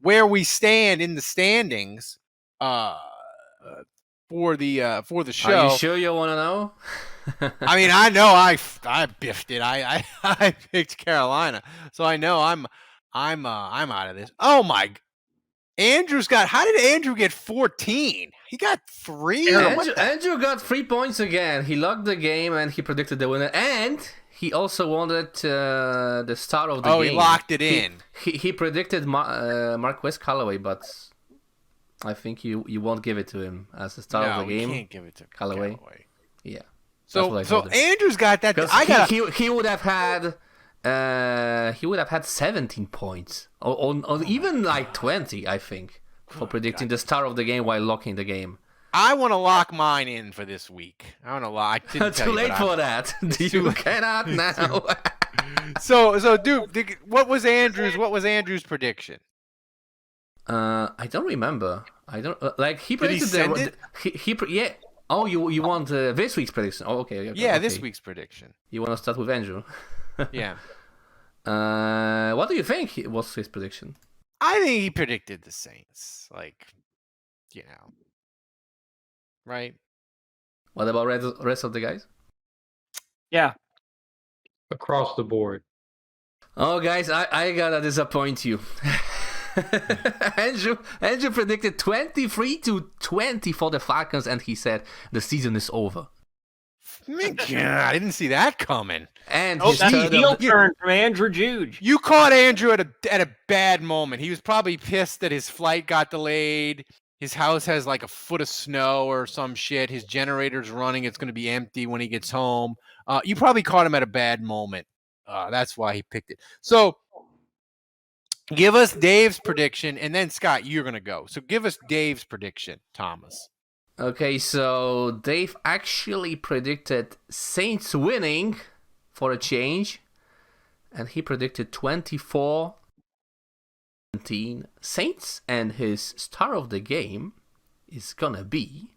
where we stand in the standings for the show. Are you sure you want to know? I mean, I know I biffed it. I picked Carolina, so I know I'm out of this. Oh my! How did Andrew get 14? He got 3. Andrew got 3 points again. He locked the game and he predicted the winner, and he also wanted the start of the game. Oh, he locked it in. He predicted Marquez Callaway, but I think you won't give it to him as the start of the game. No, you can't give it to Callaway. Yeah. So Andrew's got that. He would have had 17 points or even like 20, I think, for predicting the start of the game while locking the game. I want to lock mine in for this week. I want to lock. Too late for that. You cannot now. So, dude, what was Andrew's prediction? I don't remember. I don't like he predicted. Did he send it? Yeah. Oh, you want this week's prediction? Oh, okay. Yeah, this week's prediction. You want to start with Andrew? Yeah. What do you think was his prediction? I think he predicted the Saints. Right? What about rest of the guys? Yeah. Across the board. Oh, guys, I gotta disappoint you. Andrew predicted 23-20 for the Falcons, and he said the season is over. I didn't see that coming. And that's a heel turn from Andrew Juge. You caught Andrew at a bad moment. He was probably pissed that his flight got delayed. His house has like a foot of snow or some shit. His generator's running. It's going to be empty when he gets home. You probably caught him at a bad moment. That's why he picked it. So give us Dave's prediction, and then, Scott, you're going to go. So give us Dave's prediction, Thomas. Okay, so Dave actually predicted Saints winning for a change, and he predicted 24-17 Saints, and his star of the game is going to be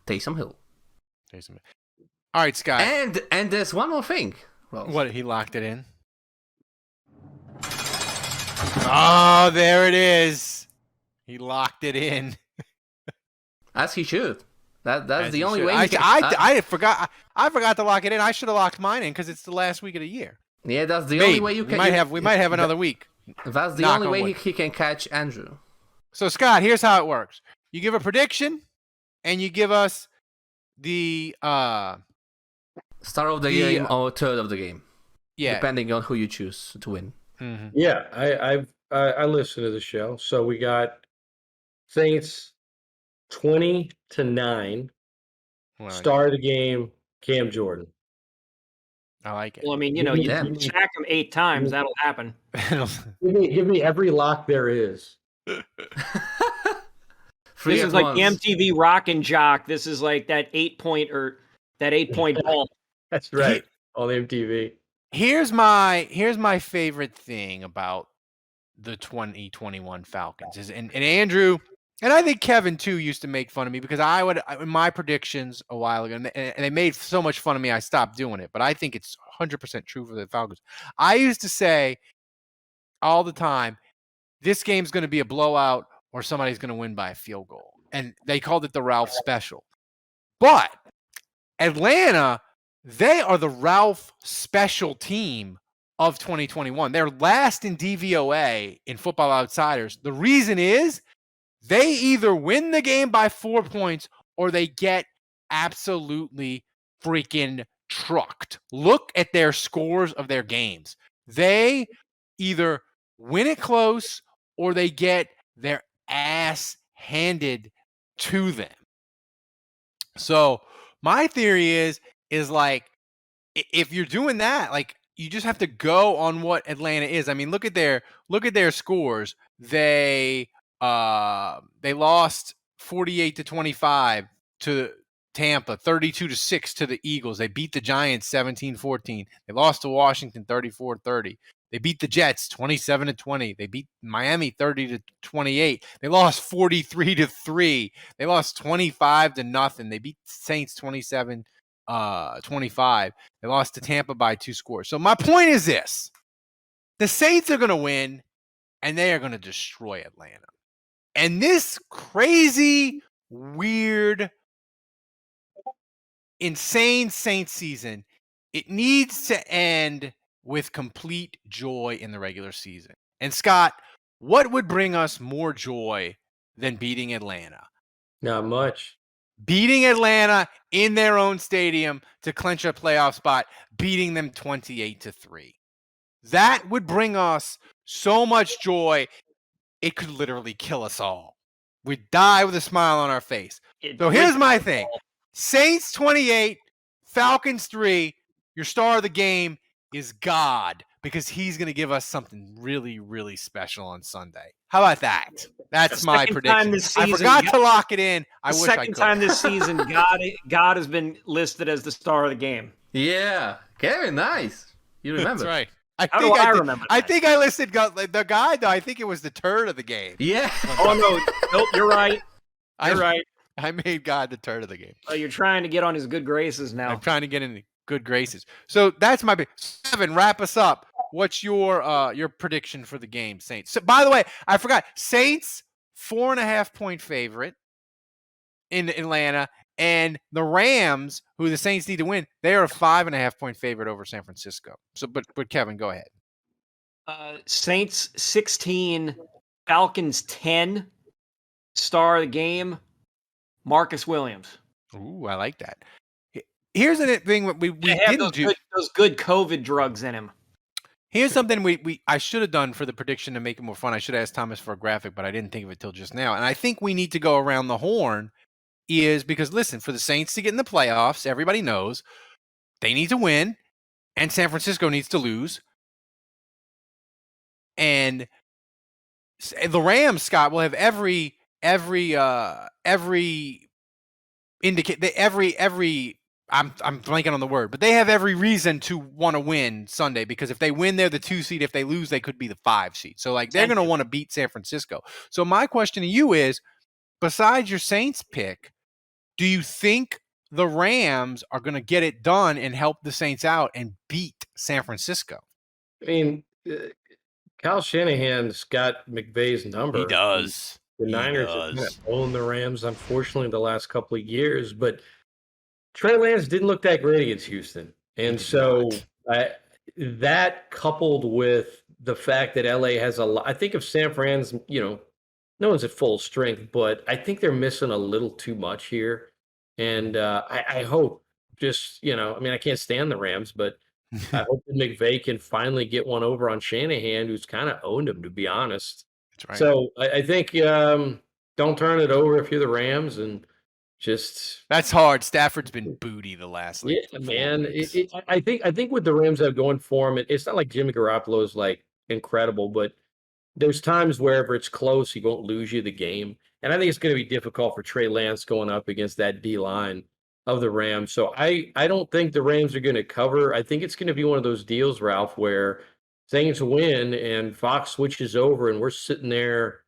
Taysom Hill. All right, Scott. And there's one more thing. What, he locked it in? Oh, there it is. He locked it in. As he should. That's the only way. I forgot to lock it in. I should have locked mine in because it's the last week of the year. Yeah, that's the only way you can. We might have another week. That's the only way he can catch Andrew. So, Scott, here's how it works. You give a prediction, and you give us the start of the game or third of the game. Yeah, depending on who you choose to win. Mm-hmm. Yeah, I listened to the show. So we got Saints 20-9. Well, Star of the game, Cam Jordan. I like it. Well, I mean, you sack him 8 times, that'll happen. Give me every lock there is. This is like the MTV Rock and Jock. This is like that 8-point ball. That's right. On MTV. Here's my favorite thing about the 2021 Falcons is, and Andrew, and I think Kevin too used to make fun of me because in my predictions a while ago, and they made so much fun of me I stopped doing it, but I think it's 100% true for the Falcons. I used to say all the time, this game's going to be a blowout or somebody's going to win by a field goal, and they called it the Ralph Special. But Atlanta, they are the Ralph Special team of 2021. They're last in DVOA in Football Outsiders. The reason is they either win the game by 4 points or they get absolutely freaking trucked. Look at their scores of their games. They either win it close or they get their ass handed to them. So my theory is like, if you're doing that, like, you just have to go on what Atlanta is. I mean, look at their scores. They lost 48-25 to Tampa, 32-6 to the Eagles. They beat the Giants 17-14. They lost to Washington 34-30. They beat the Jets 27-20. They beat Miami 30-28. They lost 43-3. They lost 25-0. They beat the Saints 27-25. They lost to Tampa by 2 scores. So my point is this: the Saints are going to win and they are going to destroy Atlanta. And this crazy, weird, insane Saints season, it needs to end with complete joy in the regular season. And Scott, what would bring us more joy than beating Atlanta? Not much. Beating Atlanta in their own stadium to clinch a playoff spot, beating them 28-3. That would bring us so much joy, it could literally kill us all. We'd die with a smile on our face. So here's my thing. Saints 28, Falcons 3. Your star of the game is God, because he's going to give us something really, really special on Sunday. How about that? That's my prediction. I forgot to lock it in. I wish I could. Second time this season, God has been listed as the star of the game. Yeah, Kevin, nice. You remember? That's right. I think I listed the guy, though. I think it was the turd of the game. Yeah. Oh, no. Nope, you're right. You're right. I made God the turd of the game. Oh, you're trying to get on his good graces now. I'm trying to get in good graces. So that's my big. Seven, wrap us up. What's your prediction for the game, Saints? So, by the way, I forgot. Saints 4.5-point favorite in Atlanta, and the Rams, who the Saints need to win, they are a 5.5-point favorite over San Francisco. So, but Kevin, go ahead. Saints 16, Falcons 10. Star of the game, Marcus Williams. Ooh, I like that. Here's the thing we didn't do. Those good COVID drugs in him. Here's something I should have done for the prediction to make it more fun. I should have asked Thomas for a graphic, but I didn't think of it till just now. And I think we need to go around the horn because, listen, for the Saints to get in the playoffs, everybody knows they need to win, and San Francisco needs to lose. And the Rams, Scott, will have every I'm blanking on the word, but they have every reason to want to win Sunday, because if they win, they're the 2 seed. If they lose, they could be the 5 seed. So they're going to want to beat San Francisco. So my question to you is, besides your Saints pick, do you think the Rams are going to get it done and help the Saints out and beat San Francisco? I mean, Kyle Shanahan's got McVay's number. He does. The Niners have kind of owned the Rams, unfortunately, the last couple of years. But Trey Lance didn't look that great against Houston. And so that coupled with the fact that LA has a lot, I think if San Fran's, no one's at full strength, but I think they're missing a little too much here. And I hope I can't stand the Rams, but I hope that McVay can finally get one over on Shanahan, who's kind of owned him, to be honest. That's right. So I think don't turn it over if you're the Rams, and just that's hard. Stafford's been booty the last man. I think what the Rams have going for them, it's not like Jimmy Garoppolo is like incredible, but there's times wherever it's close, he won't lose you the game. And I think it's going to be difficult for Trey Lance going up against that D line of the Rams. So I don't think the Rams are going to cover. I think it's going to be one of those deals, Ralph, where Saints win and Fox switches over and we're sitting there,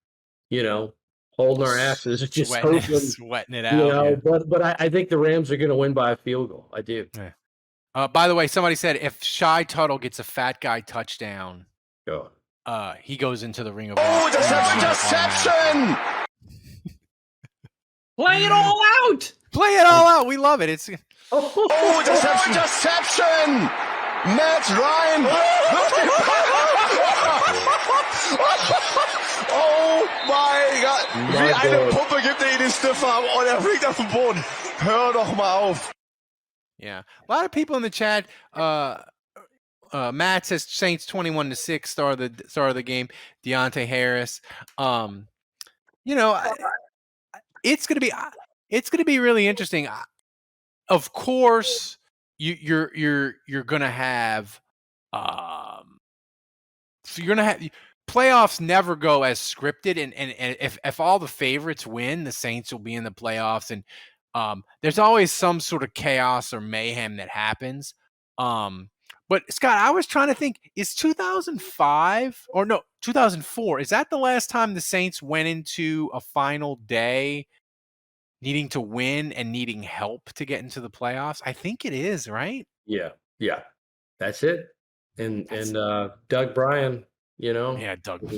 holding our asses, just sweating it out. But I think the Rams are going to win by a field goal. I do. Yeah. By the way, somebody said if Shy Tuttle gets a fat guy touchdown, he goes into the ring of honor. Deception! Play it all out. Play it all out. We love it. It's Deception! Matt Ryan! Oh mein Gott! Wie eine Puppe gibt ihn den Stiffer und er fliegt auf den Boden. Hör doch mal auf. Yeah. A lot of people in the chat, Matt says Saints 21-6, star of the game, Deontay Harris. It's gonna be really interesting. Of course, you're gonna have playoffs never go as scripted, and if all the favorites win, the Saints will be in the playoffs, and there's always some sort of chaos or mayhem that happens. But Scott, I was trying to think, is 2004, is that the last time the Saints went into a final day needing to win and needing help to get into the playoffs? I think it is, right? Yeah. That's it. And Doug Bryan, Yeah, Doug.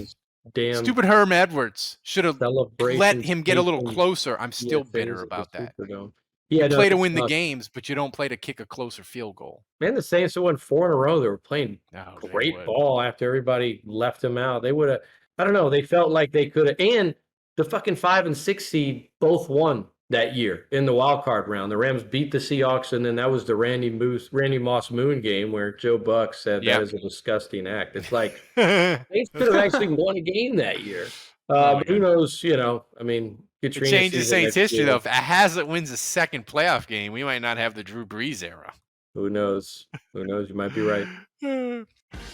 damn Stupid Herm Edwards should have celebration. let him get a little taking closer. I'm still PSAs bitter at the about that. Superdome. You Yeah, no, play to it win the sucks. games, but you don't play to kick a closer field goal. Man, the Saints won 4 in a row. They were playing No, they great would. ball after everybody left them out. They would have, I don't know, they felt like they could have. And the fucking 5 and 6 seed both won that year in the wild card round. The Rams beat the Seahawks, and then that was the Randy Moss Moon game where Joe Buck said Yeah. that is a disgusting act. It's like Saints could have actually won a game that year. But who knows? You know, I mean, It Katrina changes season Saints next history, year. though. If Hazlitt wins a second playoff game, we might not have the Drew Brees era. Who knows? Who knows? You might be right.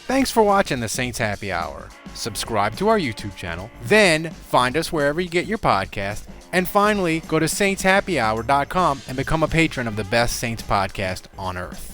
Thanks for watching the Saints Happy Hour. Subscribe to our YouTube channel, then find us wherever you get your podcast, and finally go to saintshappyhour.com and become a patron of the best Saints podcast on earth.